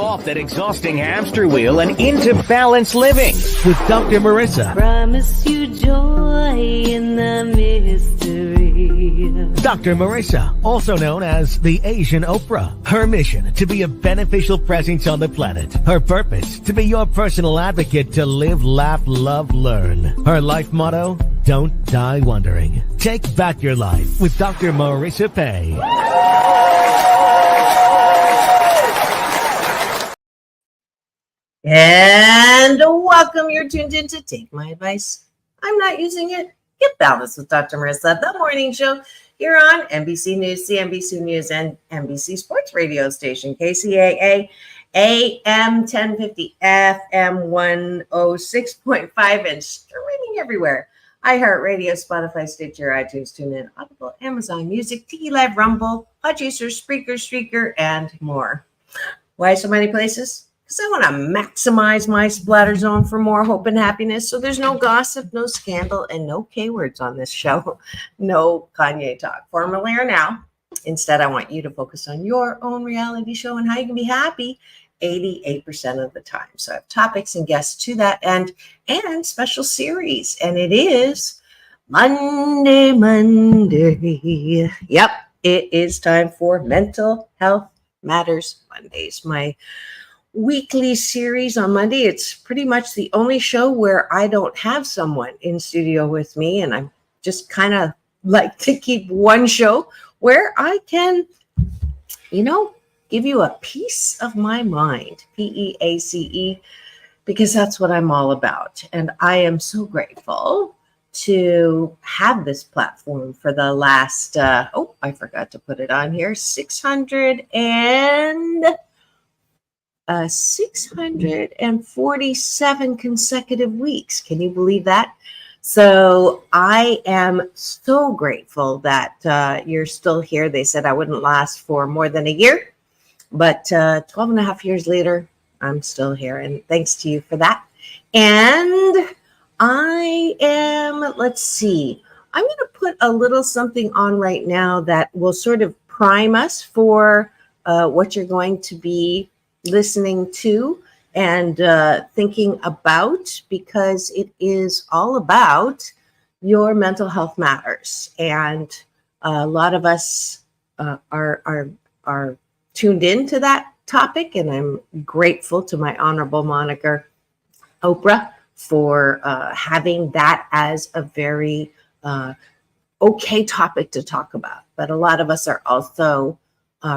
off that exhausting hamster wheel and into balanced living with Dr. Marissa. Promise you joy in the mystery. Dr. Marissa, also known as the Asian Oprah. Her mission, to be a beneficial presence on the planet. Her purpose, to be your personal advocate to live, laugh, love, learn. Her life motto, don't die wondering. Take back your life with Dr. Marissa Pay. And welcome. You're tuned in to Take My Advice. I'm not using it. Get balanced with Dr. Marissa, the morning show here on NBC News, CNBC News, and NBC Sports Radio Station, KCAA, AM 1050, FM 106.5, and streaming everywhere. iHeartRadio, Spotify, Stitcher, iTunes, TuneIn, Audible, Amazon Music, Tiki Live, Rumble, Podchaser, Spreaker, Streaker, and more. Why so many places? Because I want to maximize my splatter zone for more hope and happiness. So there's no gossip, no scandal, and no K words on this show. No Kanye talk, formerly or now. Instead, I want you to focus on your own reality show and how you can be happy 88% of the time. So I have topics and guests to that end and special series. And it is Monday. Yep, it is time for Mental Health Matters Mondays. My weekly series on Monday. It's pretty much the only show where I don't have someone in studio with me, and I'm just kind of like to keep one show where I can, give you a piece of my mind, PEACE, because that's what I'm all about. And I am so grateful to have this platform for the last, I forgot to put it on here, 647 consecutive weeks. Can you believe that? So I am so grateful that you're still here. They said I wouldn't last for more than a year, but 12 and a half years later, I'm still here. And thanks to you for that. And I'm going to put a little something on right now that will sort of prime us for what you're going to be listening to and thinking about, because it is all about your mental health matters. And a lot of us are tuned into that topic, and I'm grateful to my honorable moniker, Oprah, for having that as a very okay topic to talk about. But a lot of us are also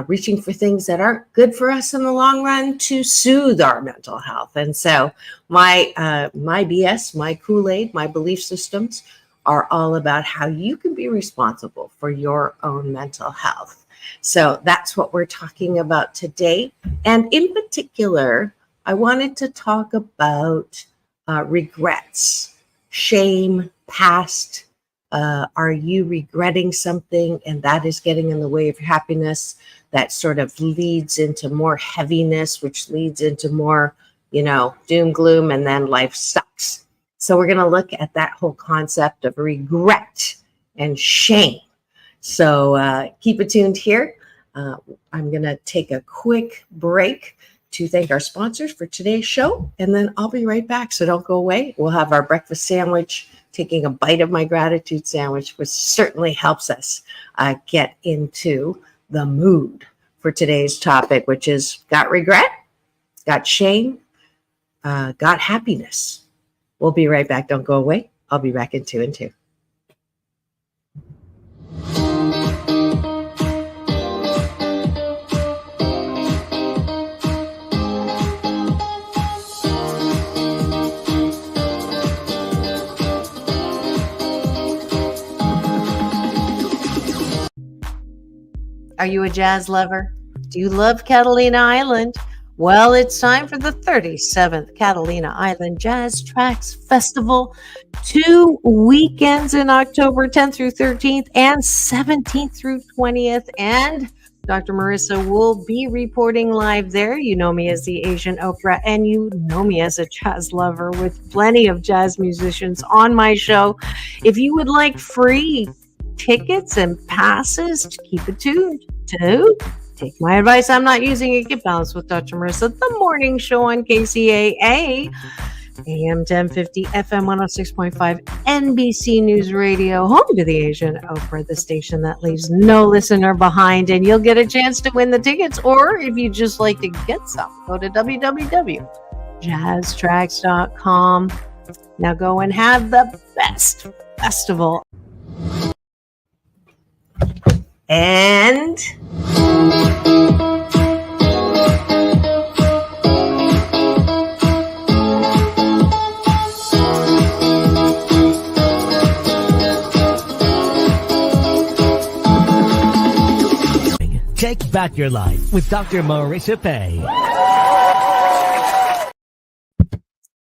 reaching for things that aren't good for us in the long run to soothe our mental health. And so my BS, my Kool-Aid, my belief systems are all about how you can be responsible for your own mental health. So that's what we're talking about today. And in particular, I wanted to talk about regrets, shame, past. Are you regretting something and that is getting in the way of your happiness? That sort of leads into more heaviness, which leads into more, doom, gloom, and then life sucks. So we're going to look at that whole concept of regret and shame. So keep it tuned here. I'm going to take a quick break to thank our sponsors for today's show, and then I'll be right back. So don't go away. We'll have our breakfast sandwich, taking a bite of my gratitude sandwich, which certainly helps us get into the mood for today's topic, which is got regret, got shame, got happiness. We'll be right back. Don't go away. I'll be back in 2 and 2. Are you a jazz lover? Do you love Catalina Island? Well, it's time for the 37th Catalina Island Jazz Tracks Festival. 2 weekends in October 10th through 13th and 17th through 20th. And Dr. Marissa will be reporting live there. You know me as the Asian Oprah, and you know me as a jazz lover with plenty of jazz musicians on my show. If you would like free tickets and passes, to keep it tuned to Take my advice. I'm not using it. Get balanced with Dr. Marissa, the morning show on KCAA, AM 1050, FM 106.5, NBC News Radio, home to the Asian Oprah, the station that leaves no listener behind. And you'll get a chance to win the tickets. Or if you just like to get some, go to www.jazztracks.com. Now go and have the best festival. And Take back your life with Dr. Marissa Pay.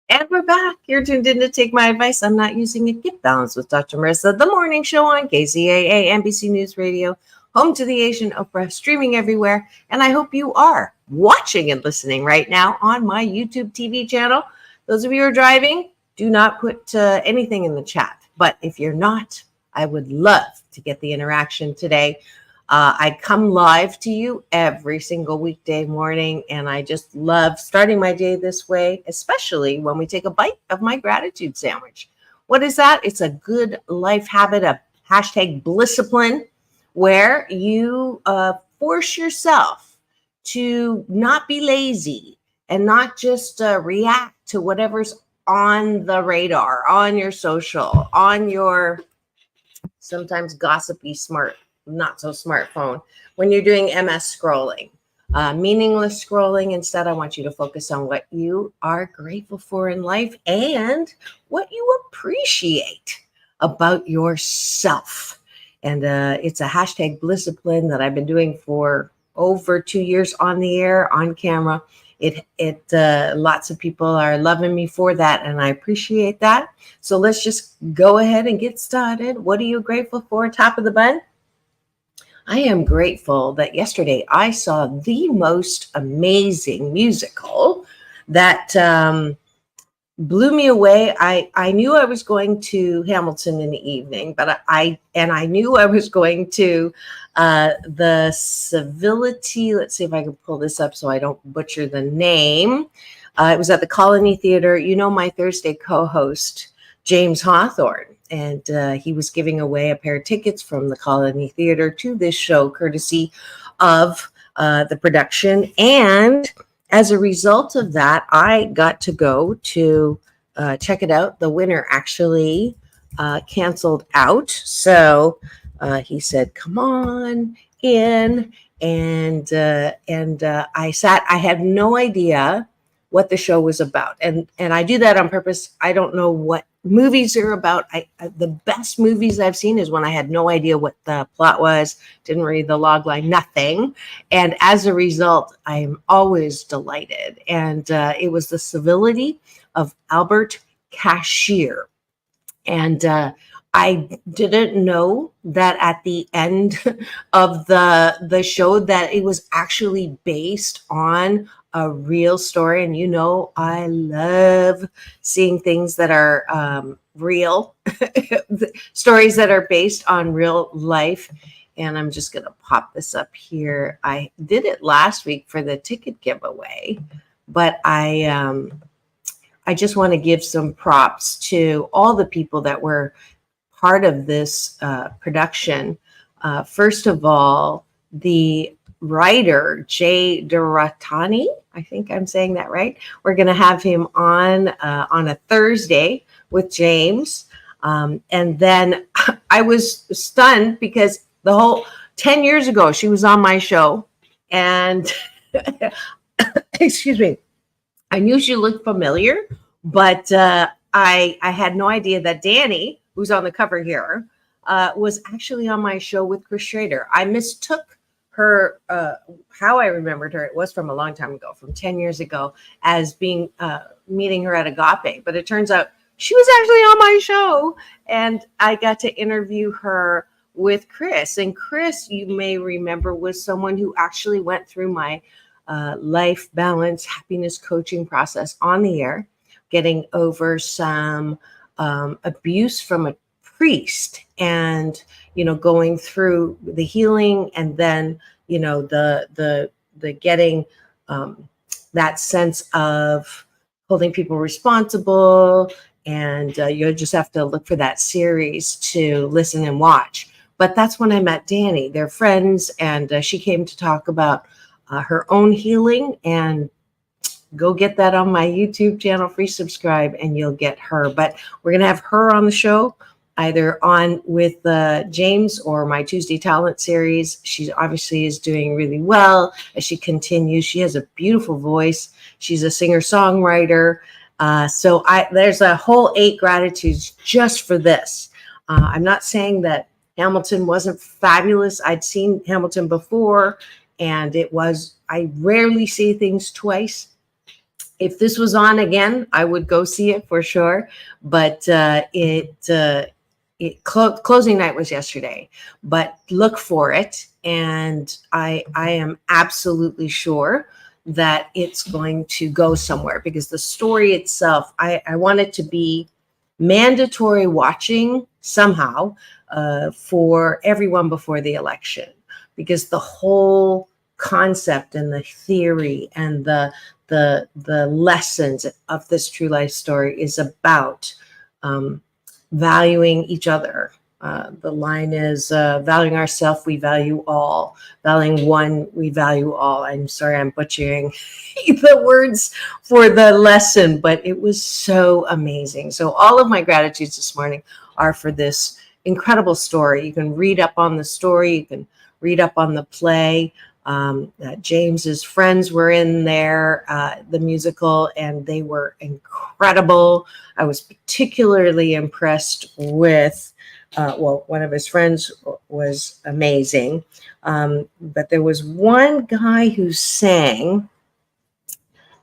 And we're back. You're tuned in to Take My Advice. I'm not using it. Get balanced with Dr. Marissa, the morning show on KCAA, NBC News Radio, home to the Asian Oprah, streaming everywhere. And I hope you are watching and listening right now on my YouTube TV channel. Those of you who are driving, do not put anything in the chat. But if you're not, I would love to get the interaction today. I come live to you every single weekday morning, and I just love starting my day this way, especially when we take a bite of my gratitude sandwich. What is that? It's a good life habit, a hashtag blisscipline, where you force yourself to not be lazy and not just react to whatever's on the radar, on your social, on your sometimes gossipy not so smartphone, when you're doing MS scrolling, meaningless scrolling. Instead, I want you to focus on what you are grateful for in life and what you appreciate about yourself. And it's a hashtag blisscipline that I've been doing for over 2 years on the air, on camera. Lots of people are loving me for that, and I appreciate that. So let's just go ahead and get started. What are you grateful for? Top of the bun. I am grateful that yesterday I saw the most amazing musical that blew me away. I knew I was going to Hamilton in the evening, but I knew I was going to the Civility. Let's see if I can pull this up so I don't butcher the name. It was at the Colony Theater. You know, my Thursday co-host, James Hawthorne. And he was giving away a pair of tickets from the Colony Theater to this show, courtesy of the production. And as a result of that, I got to go to check it out. The winner actually canceled out. So he said, come on in. And I sat. I had no idea what the show was about. And I do that on purpose. I don't know what movies are about. The best movies I've seen is when I had no idea what the plot was, didn't read the log line, nothing. And as a result, I'm always delighted. And it was The Civility of Albert Cashier. And I didn't know that at the end of the show that it was actually based on a real story. And you know, I love seeing things that are real, stories that are based on real life. And I'm just going to pop this up here. I did it last week for the ticket giveaway, but I just want to give some props to all the people that were part of this production. First of all, the writer, Jay Duratani, I think I'm saying that right. We're going to have him on a Thursday with James. And then I was stunned because the whole 10 years ago, she was on my show. And excuse me, I knew she looked familiar, but I had no idea that Danny, who's on the cover here, was actually on my show with Chris Schrader. I mistook her, how I remembered her, it was from a long time ago, from 10 years ago, as being meeting her at Agape. But it turns out she was actually on my show, and I got to interview her with Chris. And Chris, you may remember, was someone who actually went through my life balance, happiness coaching process on the air, getting over some abuse from a priest, and going through the healing and then the getting that sense of holding people responsible. And you'll just have to look for that series to listen and watch. But that's when I met Danny. They're friends, and she came to talk about her own healing. And go get that on my YouTube channel, free subscribe, and you'll get her. But we're going to have her on the show, either on with James or my Tuesday Talent series. She obviously is doing really well as she continues. She has a beautiful voice. She's a singer-songwriter. So there's a whole 8 gratitudes just for this. I'm not saying that Hamilton wasn't fabulous. I'd seen Hamilton before, and I rarely see things twice. If this was on again, I would go see it for sure. But closing night was yesterday, but look for it. And I am absolutely sure that it's going to go somewhere, because the story itself, I want it to be mandatory watching somehow for everyone before the election, because the whole concept and the theory and the lessons of this true life story is about valuing each other. The line is valuing ourselves, we value all. Valuing one, we value all. I'm sorry, I'm butchering the words for the lesson, but it was so amazing. So all of my gratitudes this morning are for this incredible story. You can read up on the story. You can read up on the play. James's friends were in there, the musical, and they were incredible. I was particularly impressed with one of his friends was amazing. But there was one guy who sang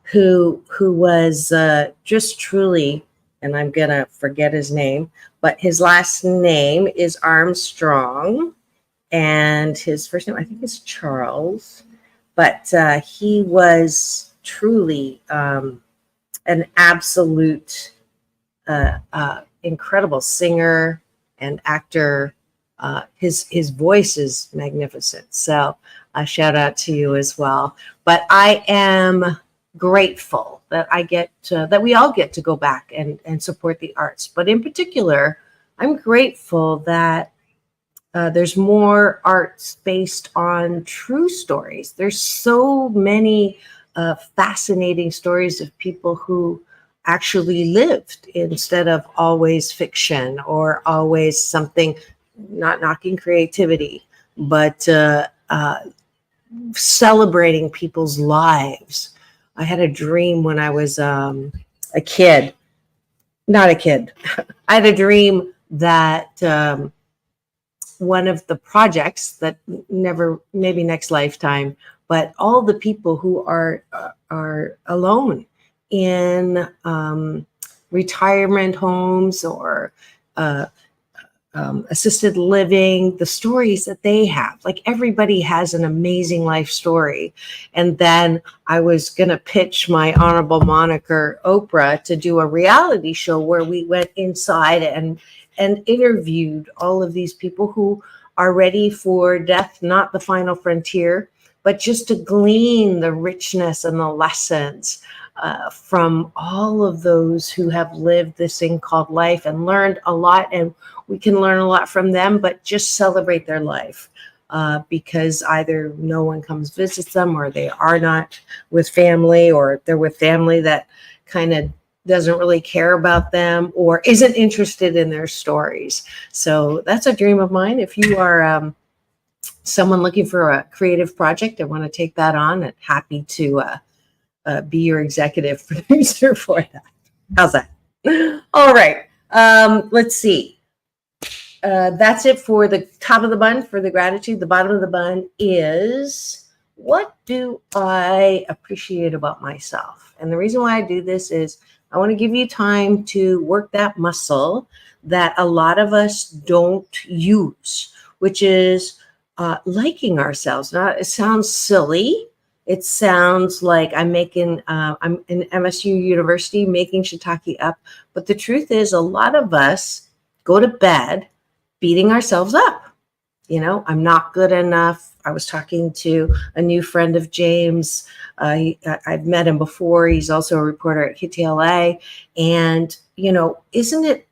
who was just truly, and I'm going to forget his name, but his last name is Armstrong, and his first name, I think, is Charles. But he was truly an absolute incredible singer and actor. His voice is magnificent. So a shout out to you as well. But I am grateful that that we all get to go back and support the arts. But in particular, I'm grateful that there's more arts based on true stories. There's so many fascinating stories of people who actually lived, instead of always fiction or always something, not knocking creativity, but celebrating people's lives. I had a dream when I was I had a dream that one of the projects that maybe next lifetime, but all the people who are alone in retirement homes or assisted living, the stories that they have, like everybody has an amazing life story. And then I was going to pitch my honorable moniker, Oprah, to do a reality show where we went inside and interviewed all of these people who are ready for death, not the final frontier, but just to glean the richness and the lessons from all of those who have lived this thing called life and learned a lot. And we can learn a lot from them, but just celebrate their life because either no one comes visits them, or they are not with family, or they're with family that kind of doesn't really care about them or isn't interested in their stories. So that's a dream of mine. If you are someone looking for a creative project, I want to take that on, and happy to be your executive producer for that. How's that? All right. Let's see. That's it for the top of the bun for the gratitude. The bottom of the bun is, what do I appreciate about myself? And the reason why I do this is I want to give you time to work that muscle that a lot of us don't use, which is liking ourselves. Now, it sounds silly. It sounds like I'm in MSU University making shiitake up. But the truth is, a lot of us go to bed beating ourselves up. I'm not good enough. I was talking to a new friend of James. I've met him before. He's also a reporter at UCLA. And, isn't it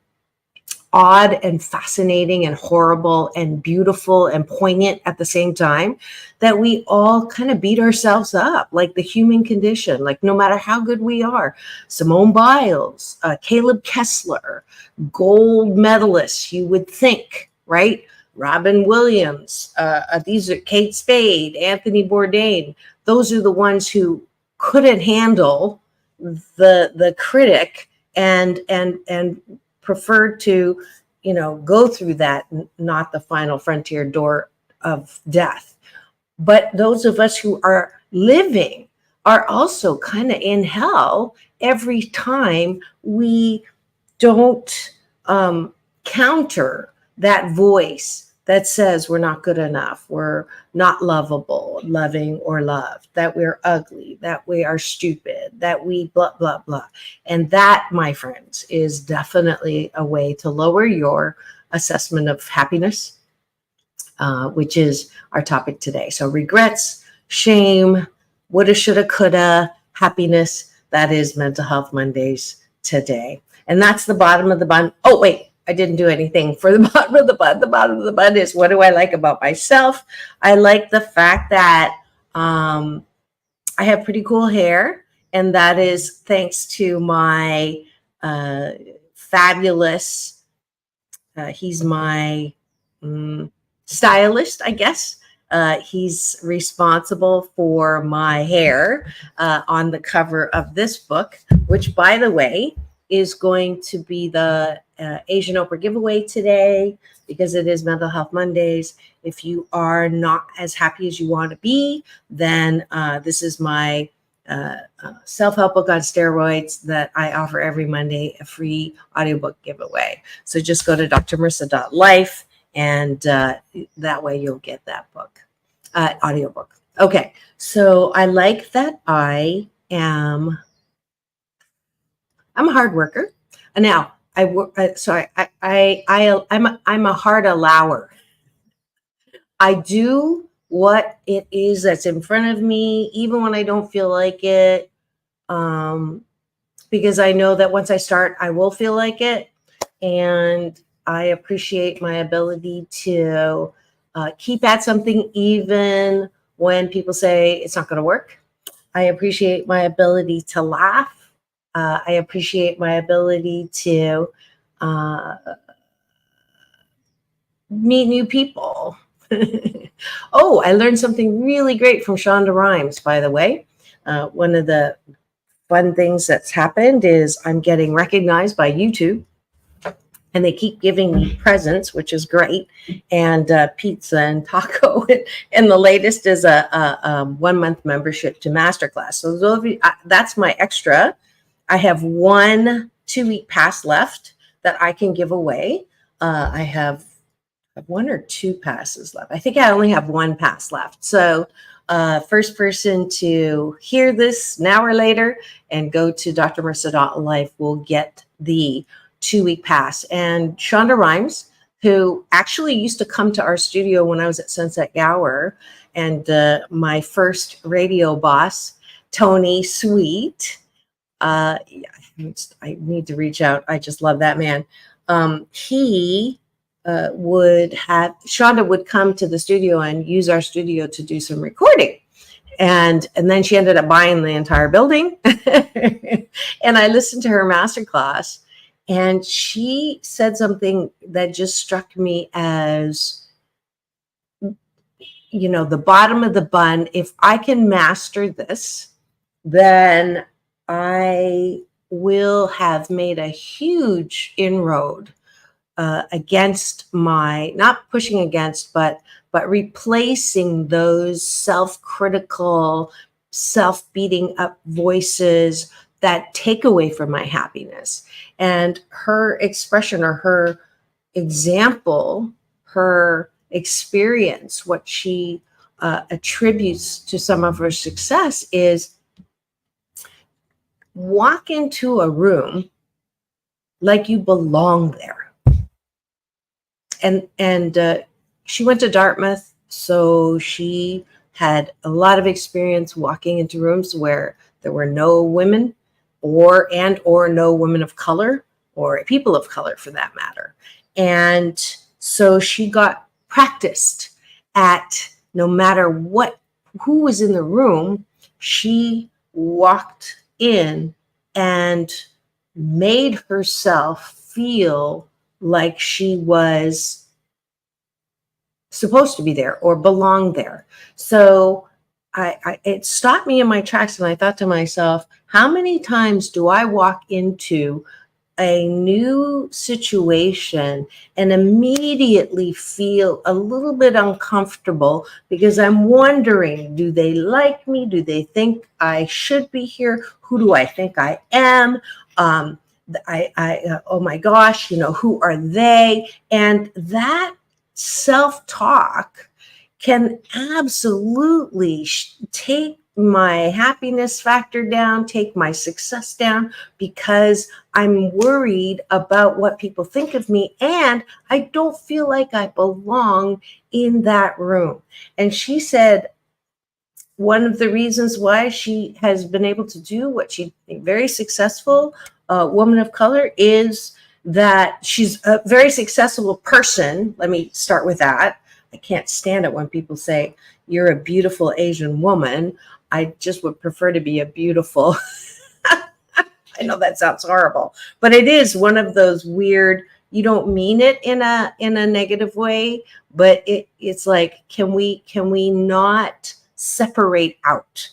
odd and fascinating and horrible and beautiful and poignant at the same time that we all kind of beat ourselves up, like the human condition, like no matter how good we are. Simone Biles, Caleb Kessler, gold medalists, you would think, right? Robin Williams, these are Kate Spade, Anthony Bourdain. Those are the ones who couldn't handle the critic and preferred to, go through that, not the final frontier door of death. But those of us who are living are also kind of in hell every time we don't counter that voice that says we're not good enough, we're not lovable, loving, or loved, that we're ugly, that we are stupid, that we blah, blah, blah. And that, my friends, is definitely a way to lower your assessment of happiness, which is our topic today. So regrets, shame, woulda, shoulda, coulda, happiness, that is Mental Health Mondays today. And that's the bottom of the bun. Oh, wait. I didn't do anything for the bottom of the bun. The bottom of the bun is, what do I like about myself? I like the fact that I have pretty cool hair, and that is thanks to my fabulous, he's my stylist, I guess. He's responsible for my hair on the cover of this book, which, by the way, is going to be the Asian Oprah giveaway today, because it is Mental Health Mondays. If you are not as happy as you want to be, then this is my self-help book on steroids that I offer every Monday, a free audiobook giveaway. So just go to drmarissa.life, and that way you'll get that book, audiobook. Okay, so I like that I'm a hard worker. Now, I'm a hard allower. I do what it is that's in front of me, even when I don't feel like it, because I know that once I start, I will feel like it. And I appreciate my ability to keep at something even when people say it's not going to work. I appreciate my ability to laugh. I appreciate my ability to meet new people. Oh, I learned something really great from Shonda Rhimes, by the way. One of the fun things that's happened is I'm getting recognized by YouTube, and they keep giving me presents, which is great, and pizza and taco. And the latest is a 1-month membership to Masterclass. So those of you, that's my extra. I have 1 2-week pass left that I can give away. I have 1 or 2 passes left. I think I only have 1 pass left. So first person to hear this now or later and go to drmarissa.life will get the 2-week pass. And Shonda Rhimes, who actually used to come to our studio when I was at Sunset Gower, and my first radio boss, Tony Sweet, I need to reach out. I just love that man. He Shonda would come to the studio and use our studio to do some recording. And then she ended up buying the entire building. And I listened to her masterclass, and she said something that just struck me as, the bottom of the bun. If I can master this, then I will have made a huge inroad against not pushing against, but replacing those self-critical, self-beating up voices that take away from my happiness. And her expression, or her example, her experience, what she attributes to some of her success is, walk into a room like you belong there. And she went to Dartmouth, so she had a lot of experience walking into rooms where there were no women or no women of color or people of color for that matter. And so she got practiced at no matter who was in the room, she walked in and made herself feel like she was supposed to be there or belonged there. So it stopped me in my tracks, and I thought to myself, how many times do I walk into a new situation and immediately feel a little bit uncomfortable because I'm wondering, do they like me? Do they think I should be here? Who do I think I am? Oh my gosh, who are they? And that self-talk can absolutely take my happiness factor down, take my success down, because I'm worried about what people think of me and I don't feel like I belong in that room. And she said one of the reasons why she has been able to do what she very successful woman of color is that she's a very successful person. Let me start with that. I can't stand it when people say you're a beautiful Asian woman. I just would prefer to be a beautiful. I know that sounds horrible, but it is one of those weird, you don't mean it in a negative way, but it's like, can we not separate out?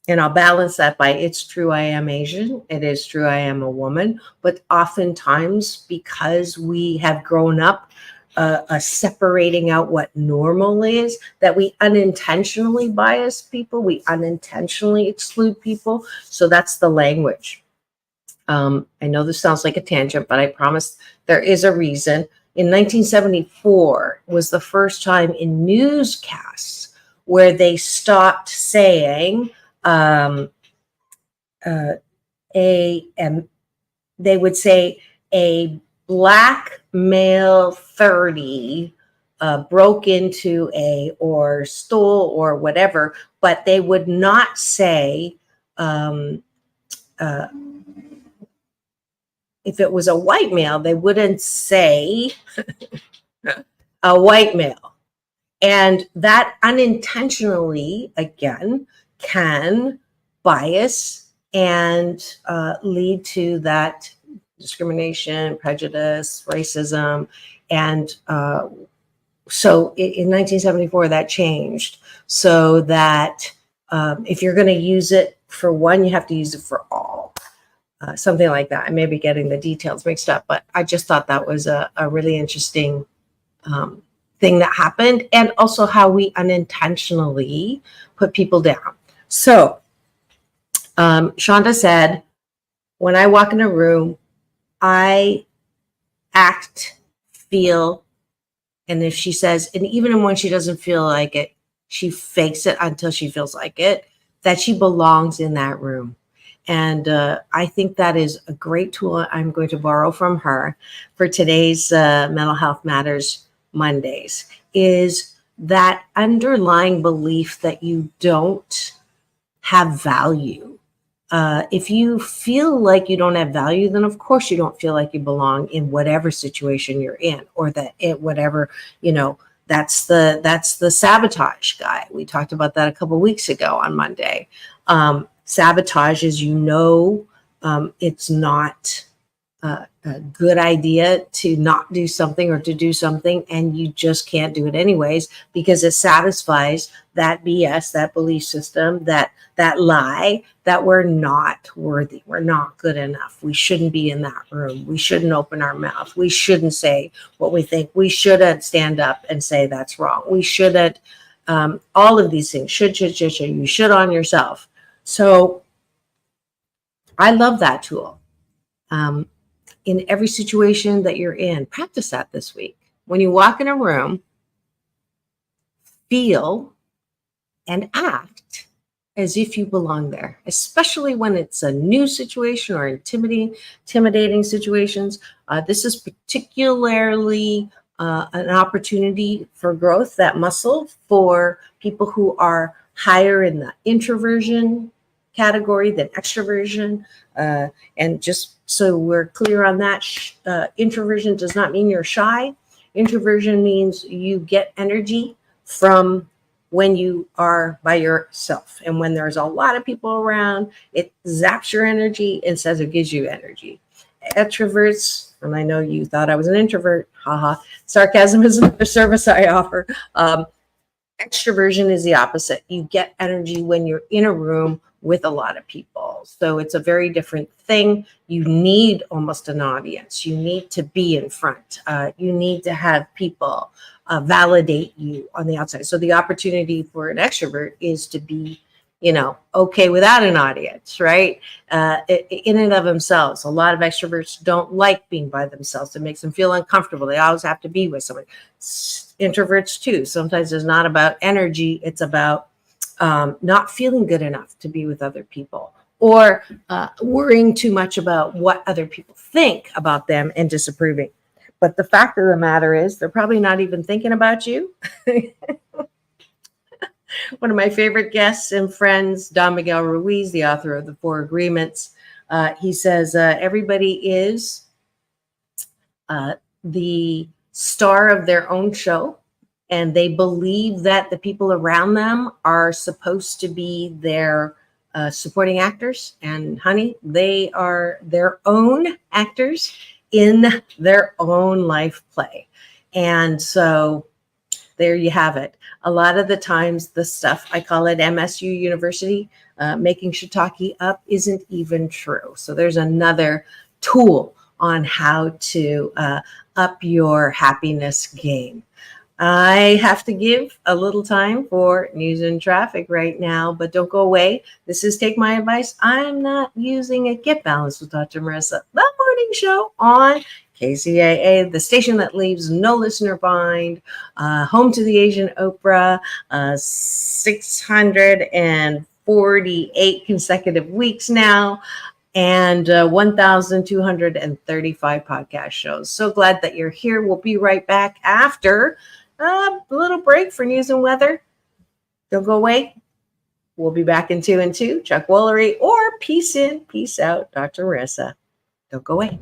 And I'll balance that by, it's true I am Asian. It is true I am a woman. But oftentimes, because we have grown up separating out what normal is, that we unintentionally bias people, we unintentionally exclude people. So that's the language. I know this sounds like a tangent, but I promise there is a reason. In 1974 was the first time in newscasts where they stopped saying they would say a black male 30 broke into or stole or whatever, but they would not say if it was a white male, they wouldn't say a white male. And that unintentionally, again, can bias and lead to that discrimination, prejudice, racism. And so in 1974, that changed so that if you're going to use it for one, you have to use it for all. Something like that. I may be getting the details mixed up, but I just thought that was a really interesting thing that happened, and also how we unintentionally put people down. So Shonda said, when I walk in a room, I act, feel, and if she says, and even when she doesn't feel like it, she fakes it until she feels like it, that she belongs in that room. And I think that is a great tool I'm going to borrow from her for today's Mental Health Matters Mondays, is that underlying belief that you don't have value. If you feel like you don't have value, then of course you don't feel like you belong in whatever situation you're in, or that whatever, that's the sabotage guy. We talked about that a couple of weeks ago on Monday. Sabotage is, it's not a good idea to not do something or to do something, and you just can't do it anyways because it satisfies that BS, that belief system, that lie that we're not worthy, we're not good enough, we shouldn't be in that room, we shouldn't open our mouth, we shouldn't say what we think, we shouldn't stand up and say that's wrong, we shouldn't, all of these things, should, you should on yourself. So I love that tool. In every situation that you're in, practice that this week. When you walk in a room, feel and act as if you belong there, especially when it's a new situation or intimidating situations. This is particularly an opportunity for growth, that muscle for people who are higher in the introversion category than extroversion. And just so we're clear on that, introversion does not mean you're shy. Introversion means you get energy from when you are by yourself. And when there's a lot of people around, it zaps your energy instead of gives you energy. Extroverts, and I know you thought I was an introvert, haha. Sarcasm is another service I offer. Extroversion is the opposite. You get energy when you're in a room with a lot of people. So it's a very different thing. You need almost an audience. You need to be in front. You need to have people validate you on the outside. So the opportunity for an extrovert is to be, okay without an audience, right? In and of themselves. A lot of extroverts don't like being by themselves. It makes them feel uncomfortable. They always have to be with somebody. Introverts too. Sometimes it's not about energy. It's about not feeling good enough to be with other people, or worrying too much about what other people think about them and disapproving. But the fact of the matter is, they're probably not even thinking about you. One of my favorite guests and friends, Don Miguel Ruiz, the author of The Four Agreements, he says, everybody is the star of their own show, and they believe that the people around them are supposed to be their supporting actors. And honey, they are their own actors in their own life play. And so there you have it. A lot of the times, the stuff, I call it MSU University, making shiitake up, isn't even true. So there's another tool on how to up your happiness game. I have to give a little time for news and traffic right now, but don't go away. This is Take My Advice. I'm not using it. Get Balanced with Dr. Marissa, the morning show on KCAA, the station that leaves no listener behind, home to the Asian Oprah, 648 consecutive weeks now, and 1,235 podcast shows. So glad that you're here. We'll be right back after a little break for news and weather. Don't go away. We'll be back in 2 and 2. Chuck Woolery, or peace in, peace out, Dr. Marissa. Don't go away.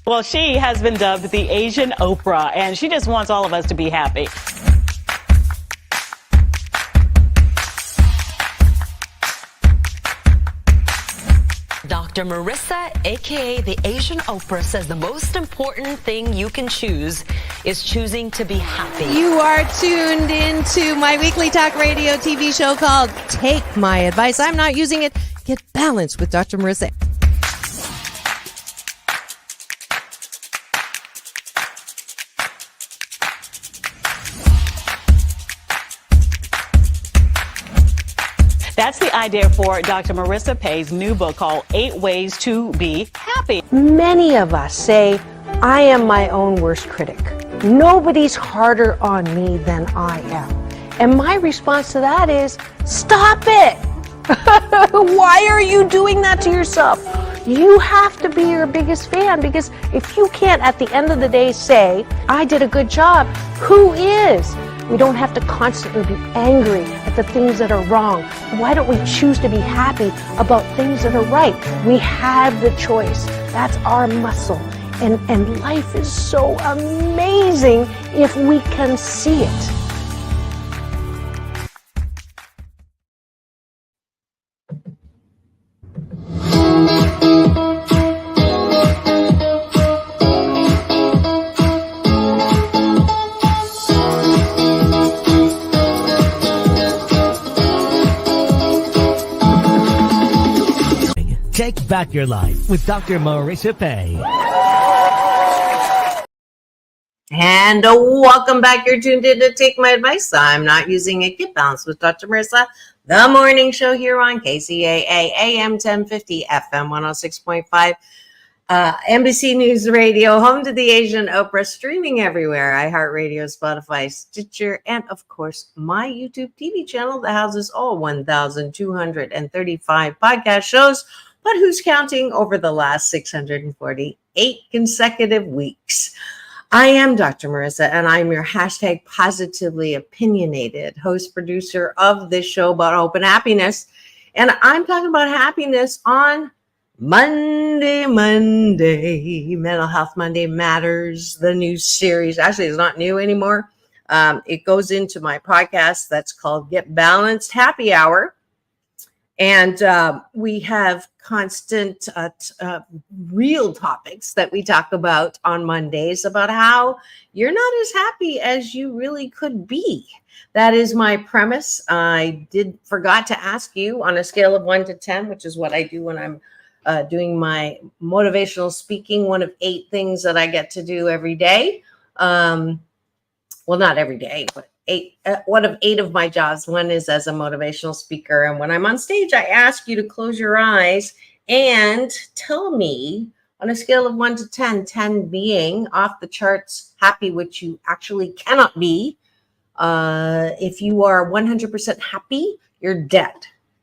Well, she has been dubbed the Asian Oprah, and she just wants all of us to be happy. Dr. Marissa, aka the Asian Oprah, says the most important thing you can choose is choosing to be happy. You are tuned into my weekly talk radio TV show called Take My Advice. I'm not using it. Get Balanced with Dr. Marissa. That's the idea for Dr. Marissa Pay's new book called 8 Ways to Be Happy. Many of us say, I am my own worst critic. Nobody's harder on me than I am. And my response to that is, stop it. Why are you doing that to yourself? You have to be your biggest fan, because if you can't at the end of the day say, I did a good job, who is? We don't have to constantly be angry at the things that are wrong. Why don't we choose to be happy about things that are right? We have the choice. That's our muscle. And life is so amazing if we can see it. Take back your life with Dr. Marissa Pay. And welcome back. You're tuned in to Take My Advice. I'm not using it. Get Balanced with Dr. Marissa, the morning show here on KCAA AM 1050 FM 106.5. NBC News Radio, home to the Asian Oprah, streaming everywhere. iHeartRadio, Spotify, Stitcher, and of course, my YouTube TV channel that houses all 1,235 podcast shows. But who's counting over the last 648 consecutive weeks? I am Dr. Marissa, and I'm your hashtag positively opinionated host, producer of this show about hope and happiness. And I'm talking about happiness on Monday, Mental Health Monday Matters, the new series. Actually, it's not new anymore. It goes into my podcast that's called Get Balanced Happy Hour. And we have constant real topics that we talk about on Mondays about how you're not as happy as you really could be. That is my premise. I forgot to ask you on a scale of 1 to 10, which is what I do when I'm doing my motivational speaking, one of 8 things that I get to do every day. Well, not every day, but 8. One of 8 of my jobs. One is as a motivational speaker. And when I'm on stage, I ask you to close your eyes and tell me on a scale of 1 to 10, 10 being off the charts happy, which you actually cannot be. If you are 100% happy, you're dead.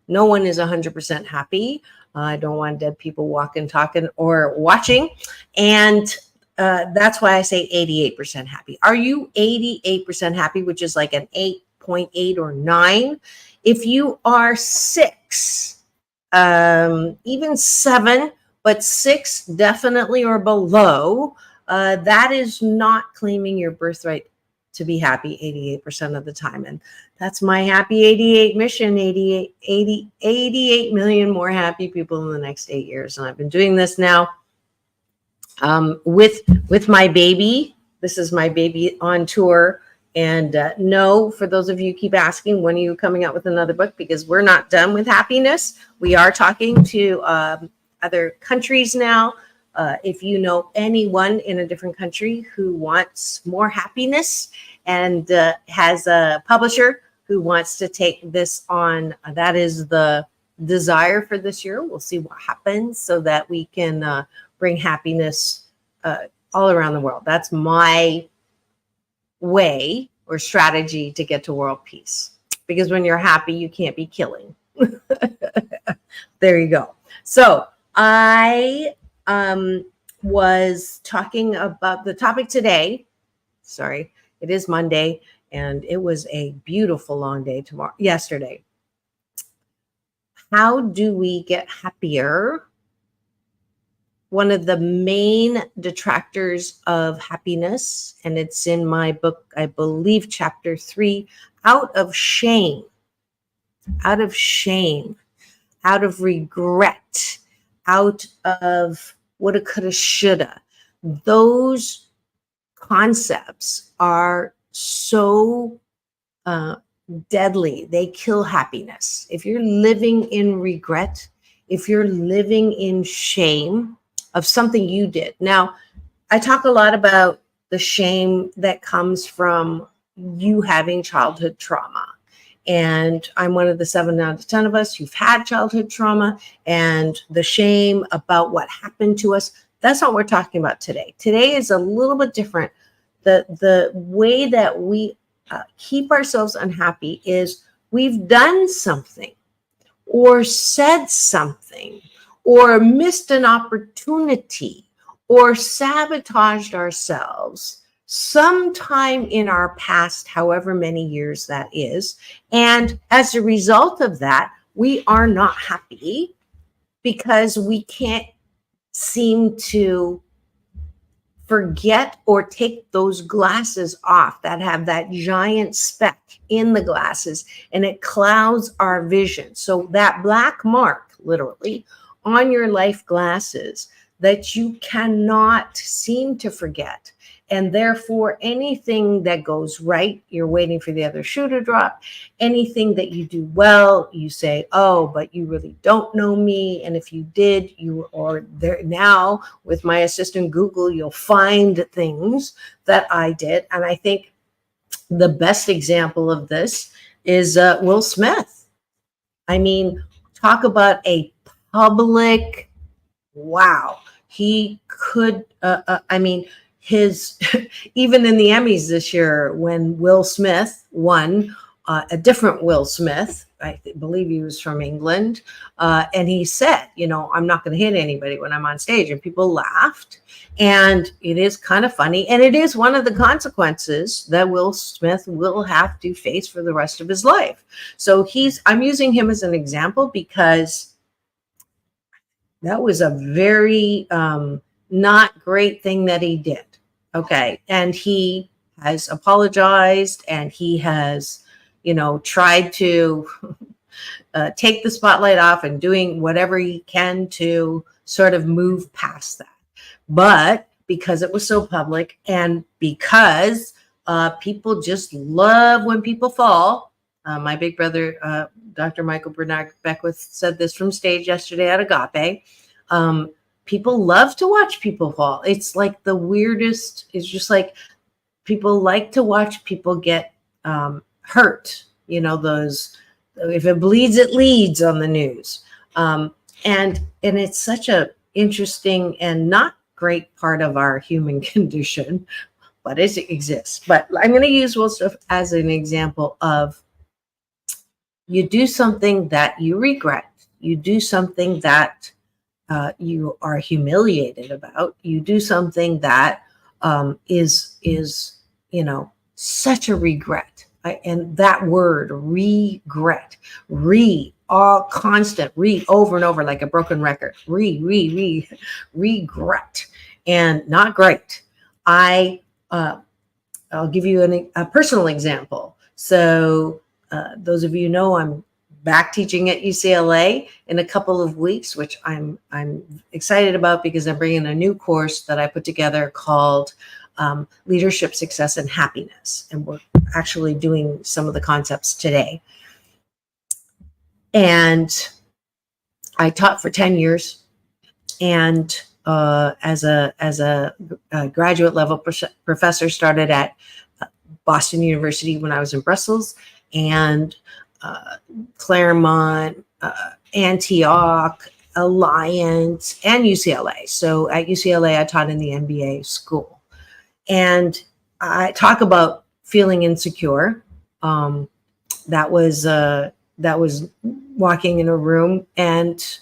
No one is 100% happy. I don't want dead people walking, talking, or watching. And that's why I say 88% happy. Are you 88% happy, which is like an 8.8 or 9? If you are 6, even 7, but 6 definitely or below, that is not claiming your birthright to be happy 88% of the time. And that's my happy 88 mission, 88 million more happy people in the next 8 years. And I've been doing this now with my baby. This is my baby on tour. And no, for those of you who keep asking, when are you coming out with another book? Because we're not done with happiness. We are talking to other countries now. If you know anyone in a different country who wants more happiness and has a publisher who wants to take this on, that is the desire for this year. We'll see what happens so that we can bring happiness all around the world. That's my way or strategy to get to world peace. Because when you're happy, you can't be killing. There you go. So I was talking about the topic today. Sorry, it is Monday, and it was a beautiful long day yesterday. How do we get happier? One of the main detractors of happiness, and it's in my book, I believe, chapter 3, out of shame, out of regret, out of woulda, coulda, shoulda. Those concepts are so deadly. They kill happiness. If you're living in regret, if you're living in shame of something you did. Now, I talk a lot about the shame that comes from you having childhood trauma. And I'm one of the 7 out of 10 of us who've had childhood trauma, and the shame about what happened to us. That's not what we're talking about today. Today is a little bit different. The way that we keep ourselves unhappy is we've done something or said something or missed an opportunity or sabotaged ourselves sometime in our past, however many years that is. And as a result of that, we are not happy because we can't seem to forget or take those glasses off that have that giant speck in the glasses, and it clouds our vision. So that black mark, literally, on your life glasses that you cannot seem to forget. And therefore, anything that goes right, you're waiting for the other shoe to drop. Anything that you do well, you say, oh, but you really don't know me. And if you did, you are there now with my assistant Google, you'll find things that I did. And I think the best example of this is Will Smith. I mean, talk about a public, wow, he could, I mean, his, even in the Emmys this year, when Will Smith won, a different Will Smith, I believe he was from England, and he said, you know, I'm not going to hit anybody when I'm on stage, and people laughed. And it is kind of funny, and it is one of the consequences that Will Smith will have to face for the rest of his life. So I'm using him as an example because that was a very not great thing that he did. Okay. And he has apologized, and he has, you know, tried to take the spotlight off and doing whatever he can to sort of move past that. But because it was so public, and because people just love when people fall, my big brother, Dr. Michael Bernard Beckwith, said this from stage yesterday at Agape. People love to watch people fall. It's like the weirdest. It's just like people like to watch people get hurt. You know, those, if it bleeds, it leads on the news. And it's such a interesting and not great part of our human condition, but it exists. But I'm going to use Will Smith as an example of, you do something that you regret, you do something that you are humiliated about, you do something that is you know, such a regret. And that word regret, all constant, over and over like a broken record, regret, and not great. I'll give you a personal example. So those of you know, I'm back teaching at UCLA in a couple of weeks, which I'm excited about because I'm bringing a new course that I put together called Leadership, Success, and Happiness. And we're actually doing some of the concepts today. And I taught for 10 years. And as a graduate level professor, started at Boston University when I was in Brussels, and Claremont, Antioch, Alliance, and UCLA. So at UCLA, I taught in the MBA school. And I talk about feeling insecure. That was walking in a room and,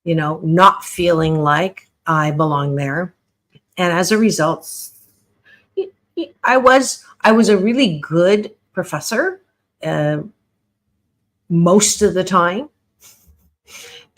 you know, not feeling like I belong there. And as a result, I was a really good professor most of the time.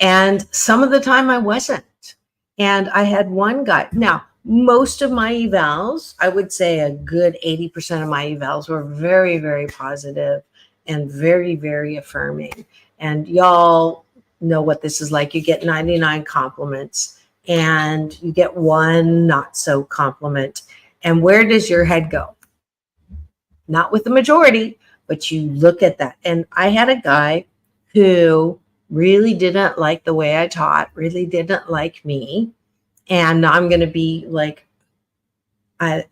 And some of the time I wasn't. And I had one guy. Now, most of my evals, I would say a good 80% of my evals were very, very positive and very, very affirming. And y'all know what this is like. You get 99 compliments and you get one not so compliment. And where does your head go? Not with the majority, but you look at that. And I had a guy who really didn't like the way I taught, really didn't like me. And I'm going to be like I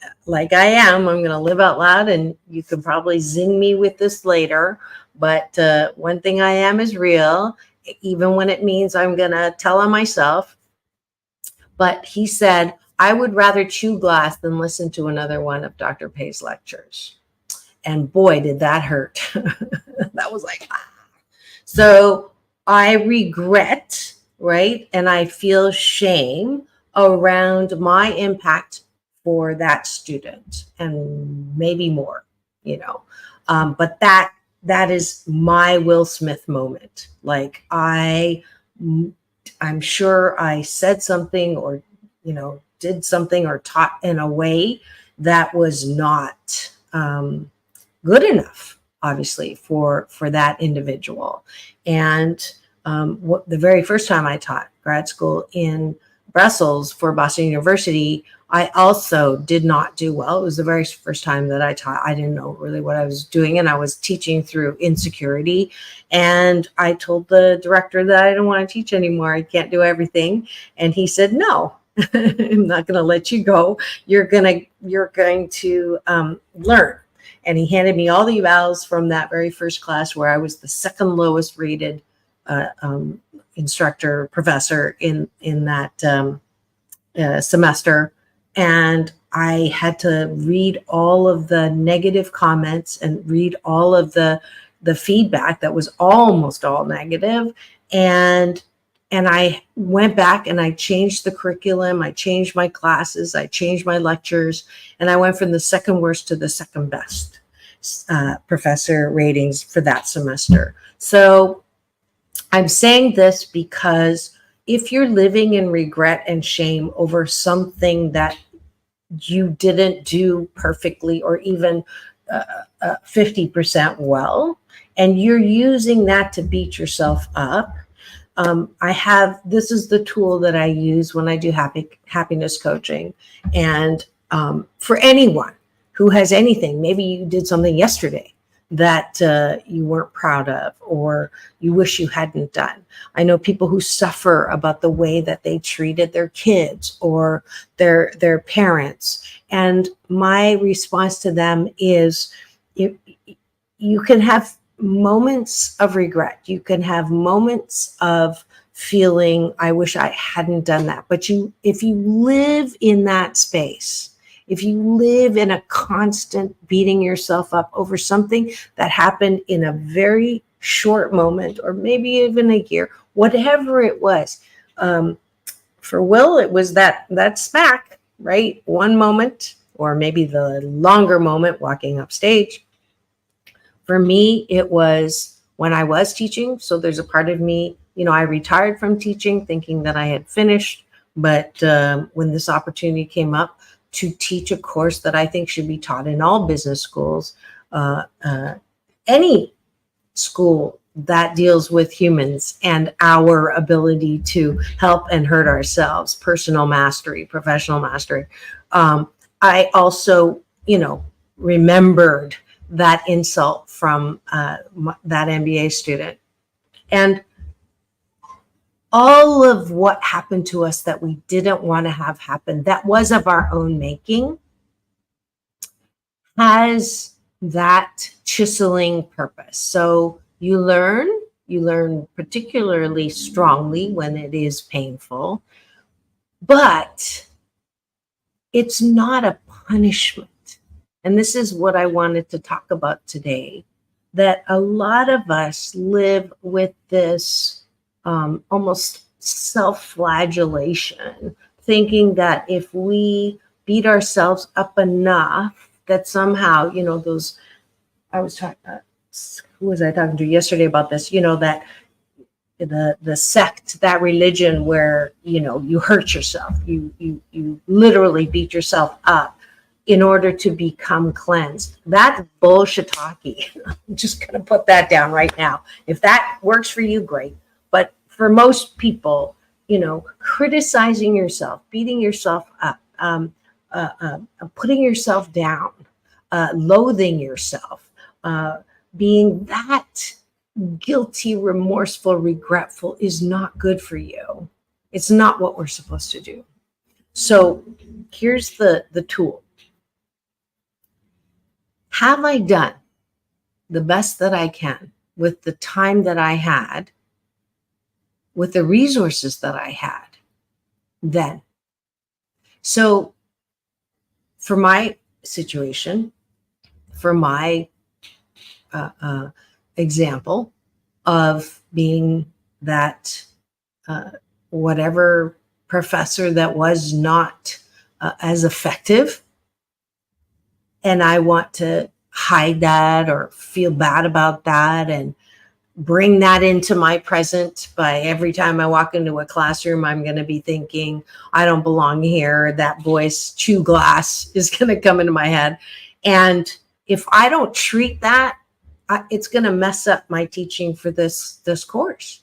am. I'm going to live out loud, and you can probably zing me with this later. But one thing I am is real, even when it means I'm going to tell on myself. But he said, I would rather chew glass than listen to another one of Dr. Pay's lectures. And boy, did that hurt. That was like, ah. So I regret, right? And I feel shame around my impact for that student, and maybe more, you know. But that is my Will Smith moment. Like I'm sure I said something, or, you know, did something or taught in a way that was not good enough, obviously, for that individual. And the very first time I taught grad school in Brussels for Boston University, I also did not do well. It was the very first time that I taught. I didn't know really what I was doing, and I was teaching through insecurity. And I told the director that I didn't want to teach anymore. I can't do everything. And he said, no, I'm not going to let you go. You're going to learn. And he handed me all the evals from that very first class, where I was the second lowest rated instructor, professor in that semester, and I had to read all of the negative comments and read all of the feedback that was almost all negative. And I went back and I changed the curriculum, I changed my classes, I changed my lectures, and I went from the second worst to the second best professor ratings for that semester. So I'm saying this because if you're living in regret and shame over something that you didn't do perfectly or even 50% well, and you're using that to beat yourself up, this is the tool that I use when I do happiness coaching. And for anyone who has anything, maybe you did something yesterday that you weren't proud of or you wish you hadn't done. I know people who suffer about the way that they treated their kids or their parents. And my response to them is, you can have moments of regret. You can have moments of feeling, I wish I hadn't done that. But if you live in that space, if you live in a constant beating yourself up over something that happened in a very short moment, or maybe even a year, whatever it was, for Will, it was that smack, right? One moment, or maybe the longer moment walking up stage. For me, it was when I was teaching. So there's a part of me, I retired from teaching thinking that I had finished. But when this opportunity came up to teach a course that I think should be taught in all business schools, any school that deals with humans and our ability to help and hurt ourselves, personal mastery, professional mastery. I also, remembered that insult from that MBA student. And all of what happened to us that we didn't want to have happen, that was of our own making, has that chiseling purpose. So you learn particularly strongly when it is painful, but it's not a punishment. And this is what I wanted to talk about today, that a lot of us live with this almost self-flagellation, thinking that if we beat ourselves up enough, that somehow, those, I was talking, who was I talking to yesterday about this, that the sect, that religion where, you hurt yourself, you literally beat yourself up in order to become cleansed. That's bullshit talkie. I'm just going to put that down right now. If that works for you, great. But for most people, criticizing yourself, beating yourself up, putting yourself down, loathing yourself, being that guilty, remorseful, regretful is not good for you. It's not what we're supposed to do. So here's the tool. Have I done the best that I can with the time that I had, with the resources that I had then? So for my situation, for my example of being that whatever professor that was not as effective, and I want to hide that or feel bad about that and bring that into my present by every time I walk into a classroom, I'm going to be thinking, I don't belong here. That voice, chew glass, is going to come into my head. And if I don't treat that, it's going to mess up my teaching for this course.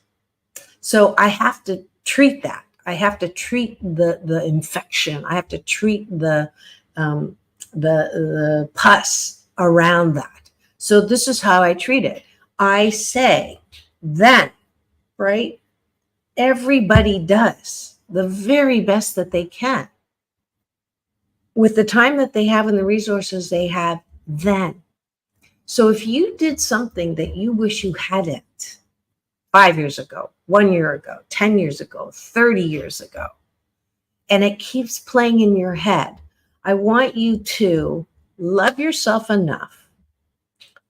So I have to treat that. I have to treat the infection. I have to treat the pus around that. So this is how I treat it. I say then, right? Everybody does the very best that they can with the time that they have and the resources they have then. So if you did something that you wish you hadn't 5 years ago, 1 year ago, 10 years ago, 30 years ago, and it keeps playing in your head, I want you to love yourself enough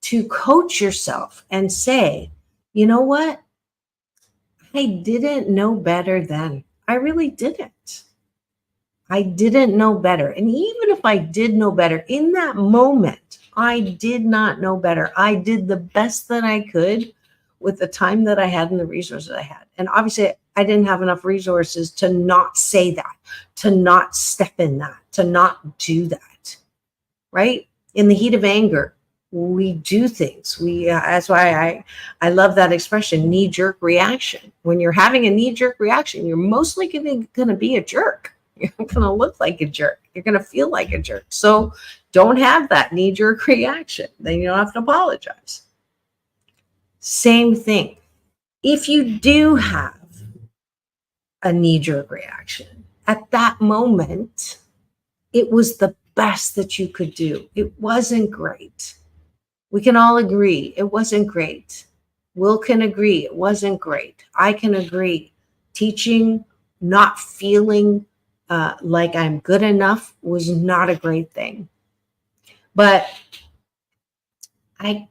to coach yourself and say, you know what? I didn't know better then. I really didn't. I didn't know better. And even if I did know better, in that moment, I did not know better. I did the best that I could with the time that I had and the resources I had. And obviously, I didn't have enough resources to not say that, to not step in that, to not do that, right? In the heat of anger, we do things. That's why I love that expression, knee-jerk reaction. When you're having a knee-jerk reaction, you're mostly going to be a jerk. You're going to look like a jerk. You're going to feel like a jerk. So don't have that knee-jerk reaction. Then you don't have to apologize. Same thing. If you do have a knee-jerk reaction, at that moment, it was the best that you could do. It wasn't great. We can all agree it wasn't great. Will can agree it wasn't great. I can agree. Teaching, not feeling like I'm good enough was not a great thing. But I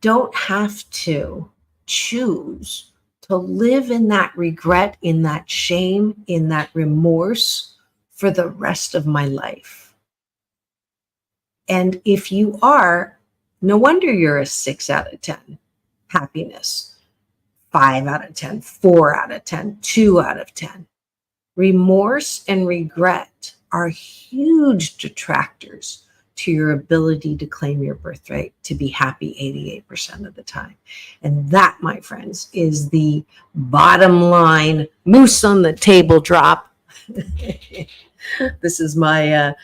don't have to choose to live in that regret, in that shame, in that remorse for the rest of my life. And if you are, no wonder you're a 6 out of 10 happiness, 5 out of 10, 4 out of 10, 2 out of 10. Remorse and regret are huge detractors to your ability to claim your birthright, to be happy 88% of the time. And that, my friends, is the bottom line moose on the table drop. This is my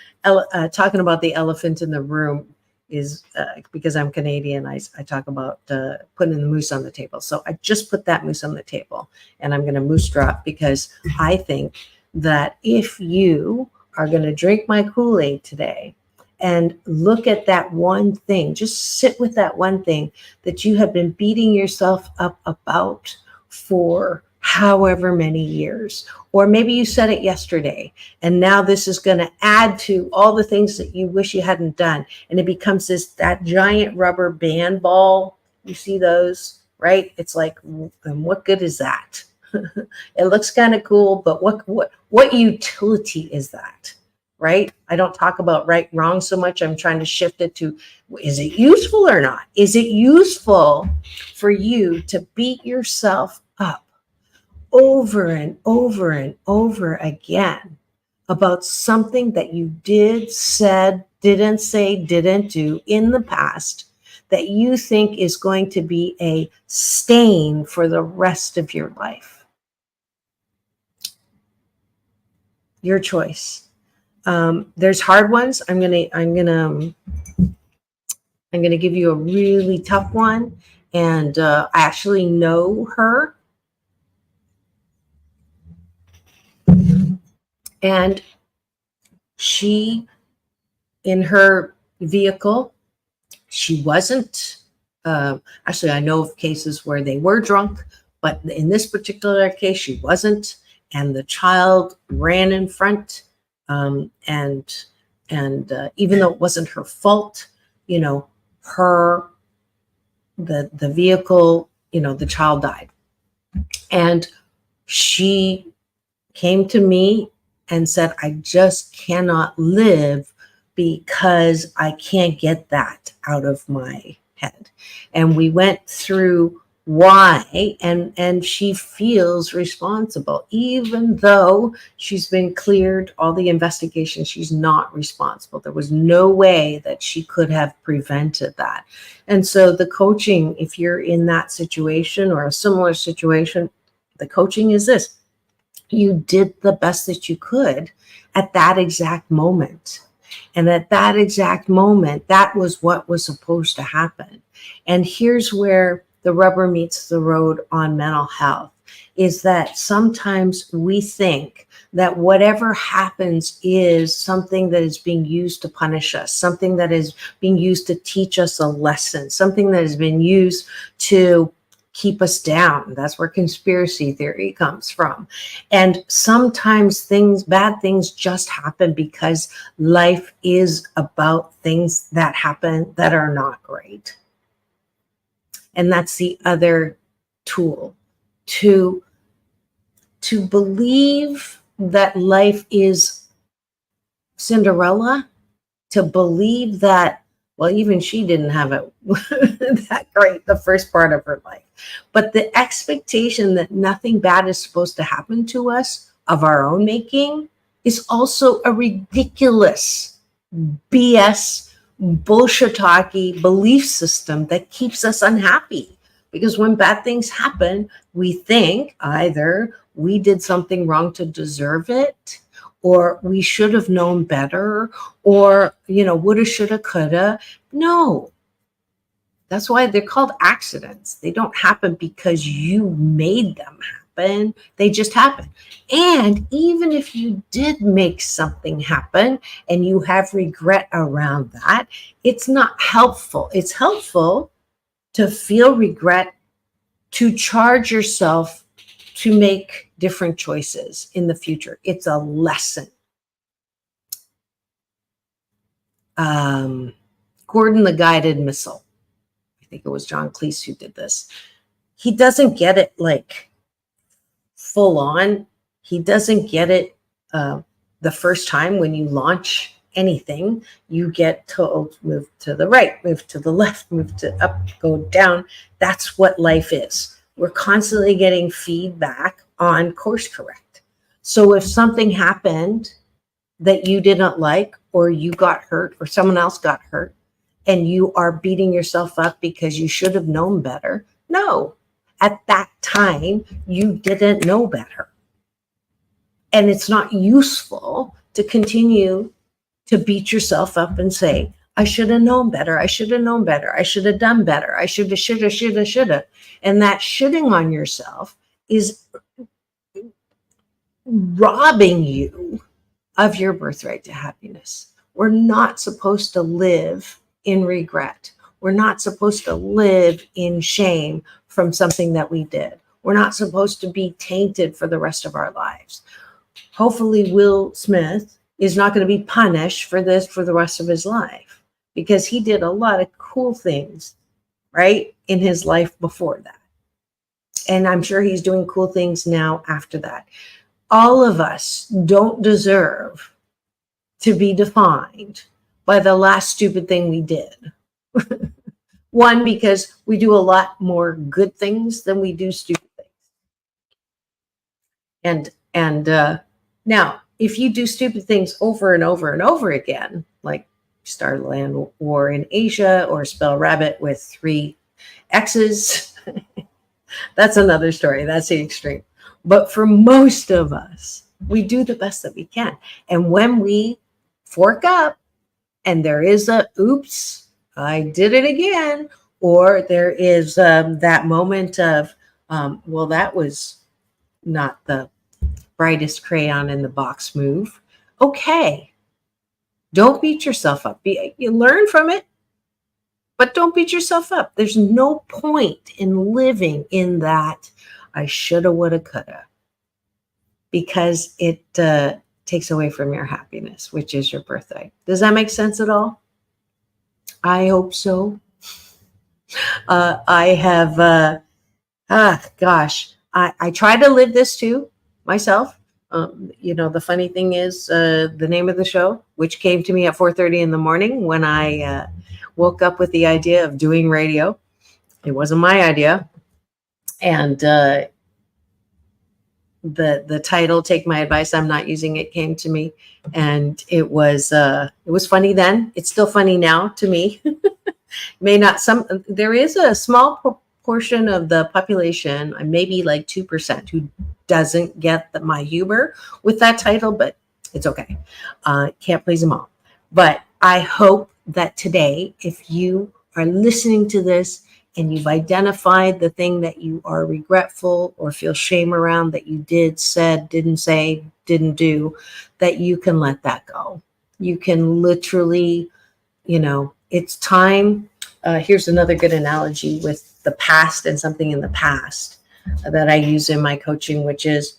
talking about the elephant in the room is because I'm Canadian. I talk about putting the moose on the table. So I just put that moose on the table, and I'm going to moose drop because I think that if you are going to drink my Kool-Aid today and look at that one thing, just sit with that one thing that you have been beating yourself up about for however many years, or maybe you said it yesterday, and now this is going to add to all the things that you wish you hadn't done, and it becomes that giant rubber band ball. You see those, right? It's like, and what good is that? It looks kind of cool, but what utility is that? Right? I don't talk about right, wrong so much. I'm trying to shift it to, is it useful or not? Is it useful for you to beat yourself up over and over and over again about something that you did, said, didn't say, didn't do in the past that you think is going to be a stain for the rest of your life? Your choice. There's hard ones. I'm gonna give you a really tough one, and I actually know her, and she, in her vehicle, she wasn't. Actually, I know of cases where they were drunk, but in this particular case, she wasn't, and the child ran in front. And even though it wasn't her fault, the vehicle, the child died. And she came to me and said, I just cannot live because I can't get that out of my head. And we went through why, and she feels responsible, even though she's been cleared all the investigation. She's not responsible. There was no way that she could have prevented that. And so the coaching, if you're in that situation or a similar situation, the coaching is this: you did the best that you could at that exact moment. And at that exact moment, that was what was supposed to happen. And here's where the rubber meets the road on mental health, is that sometimes we think that whatever happens is something that is being used to punish us, something that is being used to teach us a lesson, something that has been used to keep us down. That's where conspiracy theory comes from. And sometimes bad things just happen because life is about things that happen that are not great. And that's the other tool, to believe that life is Cinderella, to believe that, well, even she didn't have it that great the first part of her life. But the expectation that nothing bad is supposed to happen to us of our own making is also a ridiculous BS, bullshit-talky belief system that keeps us unhappy. Because when bad things happen, we think either we did something wrong to deserve it, or we should have known better, or, woulda, shoulda, coulda. No. That's why they're called accidents. They don't happen because you made them happen. They just happen. And even if you did make something happen and you have regret around that, it's not helpful. It's helpful to feel regret, to charge yourself to make different choices in the future. It's a lesson. Gordon the Guided Missile. I think it was John Cleese who did this. He doesn't get it like full on. He doesn't get it the first time when you launch anything. You get told, move to the right, move to the left, move to up, go down. That's what life is. We're constantly getting feedback on course correct. So if something happened that you didn't like, or you got hurt, or someone else got hurt, and you are beating yourself up because you should have known better, no, at that time, you didn't know better. And it's not useful to continue to beat yourself up and say, I should have known better. I should have known better. I should have done better. I should have. And that shitting on yourself is robbing you of your birthright to happiness. We're not supposed to live in regret. We're not supposed to live in shame from something that we did. We're not supposed to be tainted for the rest of our lives. Hopefully, Will Smith is not going to be punished for this for the rest of his life, because he did a lot of cool things, right, in his life before that. And I'm sure he's doing cool things now after that. All of us don't deserve to be defined by the last stupid thing we did. One, because we do a lot more good things than we do stupid things. And now, if you do stupid things over and over and over again, like start a land war in Asia or spell rabbit with 3 X's, that's another story. That's the extreme. But for most of us, we do the best that we can. And when we fork up and there is a, oops, I did it again, or there is that moment of, well, that was not the brightest crayon in the box move. Okay. Don't beat yourself up. You learn from it, but don't beat yourself up. There's no point in living in that I shoulda, woulda, coulda, because it takes away from your happiness, which is your birthright. Does that make sense at all? I hope so. I have, I try to live this too myself. The funny thing is the name of the show, which came to me at 4:30 in the morning when I woke up with the idea of doing radio. It wasn't my idea. And the title, Take My Advice, I'm Not Using It, came to me. And it was funny then. It's still funny now to me. There is a small portion of the population, maybe like 2%, who doesn't get my humor with that title, but it's okay. Can't please them all. But I hope that today, if you are listening to this and you've identified the thing that you are regretful or feel shame around that you did, said, didn't say, didn't do, that you can let that go. You can literally, it's time here's another good analogy with the past and something in the past that I use in my coaching, which is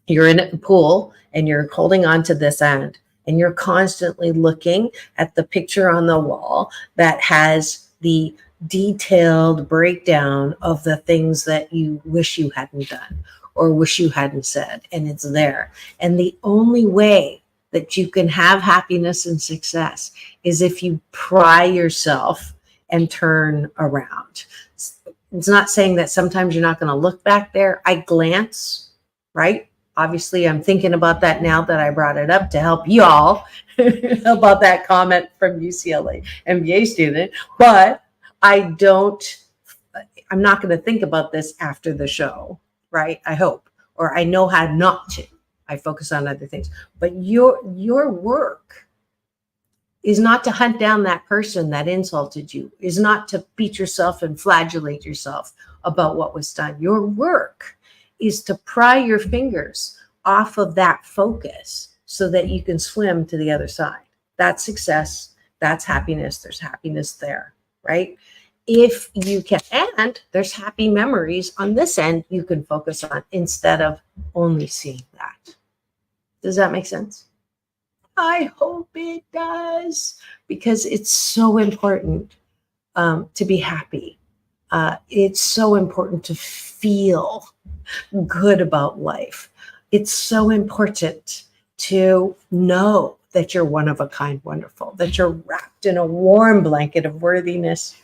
you're in a pool and you're holding on to this end and you're constantly looking at the picture on the wall that has the detailed breakdown of the things that you wish you hadn't done or wish you hadn't said, and it's there. And the only way that you can have happiness and success is if you pry yourself and turn around. It's not saying that sometimes you're not going to look back there. I glance, right? Obviously, I'm thinking about that now that I brought it up to help y'all about that comment from UCLA MBA student. But I'm not going to think about this after the show, right? I hope, or I know how not to. I focus on other things. But your work is not to hunt down that person that insulted you, is not to beat yourself and flagellate yourself about what was done. Your work is to pry your fingers off of that focus so that you can swim to the other side. That's success. That's happiness. There's happiness there, right? If you can, and there's happy memories on this end you can focus on instead of only seeing that. Does that make sense? I hope it does, because it's so important to be happy. It's so important to feel good about life. It's so important to know that you're one of a kind, wonderful, that you're wrapped in a warm blanket of worthiness,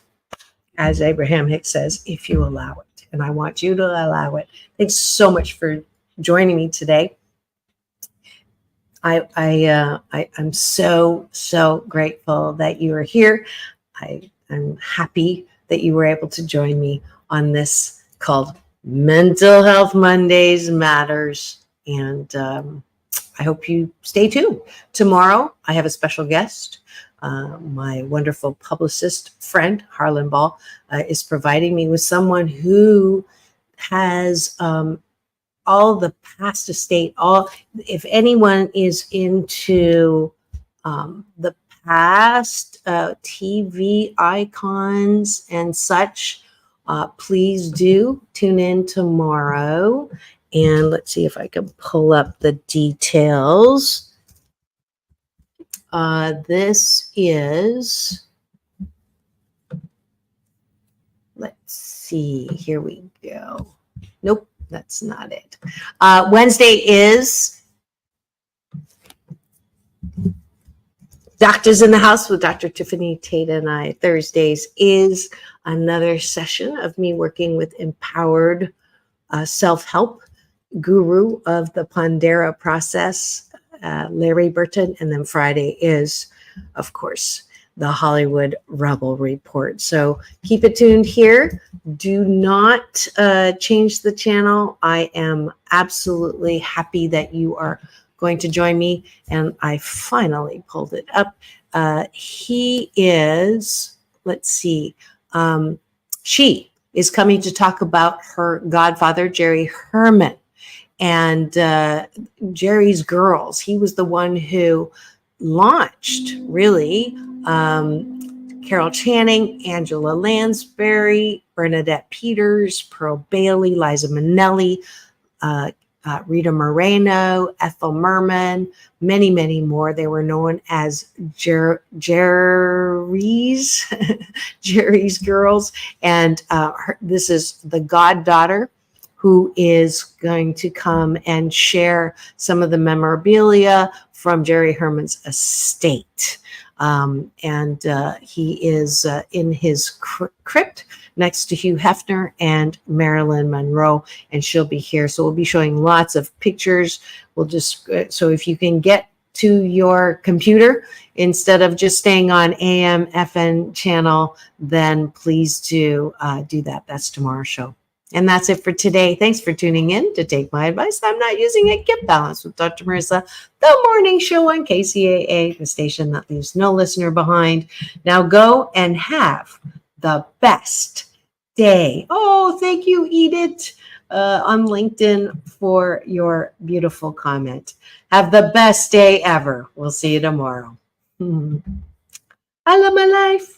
as Abraham Hicks says, if you allow it. And I want you to allow it. Thanks so much for joining me today. I'm so grateful that you are here. I'm happy that you were able to join me on this called Mental Health Mondays Matters. And I hope you stay tuned. Tomorrow, I have a special guest. My wonderful publicist friend, Harlan Ball, is providing me with someone who has all the past estate, if anyone is into the past TV icons and such, please do tune in tomorrow. And let's see if I can pull up the details. This is, let's see, here we go. Nope, that's not it. Wednesday is Doctors in the House with Dr. Tiffany Tate and I. Thursdays is another session of me working with empowered self-help guru of the Pondera process, Larry Burton. And then Friday is, of course, the Hollywood Rebel Report. So keep it tuned here. Do not change the channel. I am absolutely happy that you are going to join me. And I finally pulled it up. He is, let's see, she is coming to talk about her godfather, Jerry Herman, and Jerry's Girls. He was the one who launched, really, Carol Channing, Angela Lansbury, Bernadette Peters, Pearl Bailey, Liza Minnelli, Rita Moreno, Ethel Merman, many, many more. They were known as Jerry's Girls. And this is the goddaughter who is going to come and share some of the memorabilia from Jerry Herman's estate. And he is in his crypt next to Hugh Hefner and Marilyn Monroe, and she'll be here. So we'll be showing lots of pictures. We'll just, so if you can get to your computer instead of just staying on AM, FM channel, then please do that. That's tomorrow's show. And that's it for today. Thanks for tuning in to Take My Advice. I'm Not Using It. Get Balanced with Dr. Marissa, the morning show on KCAA, the station that leaves no listener behind. Now go and have the best day. Oh, thank you, Edith, on LinkedIn for your beautiful comment. Have the best day ever. We'll see you tomorrow. I love my life.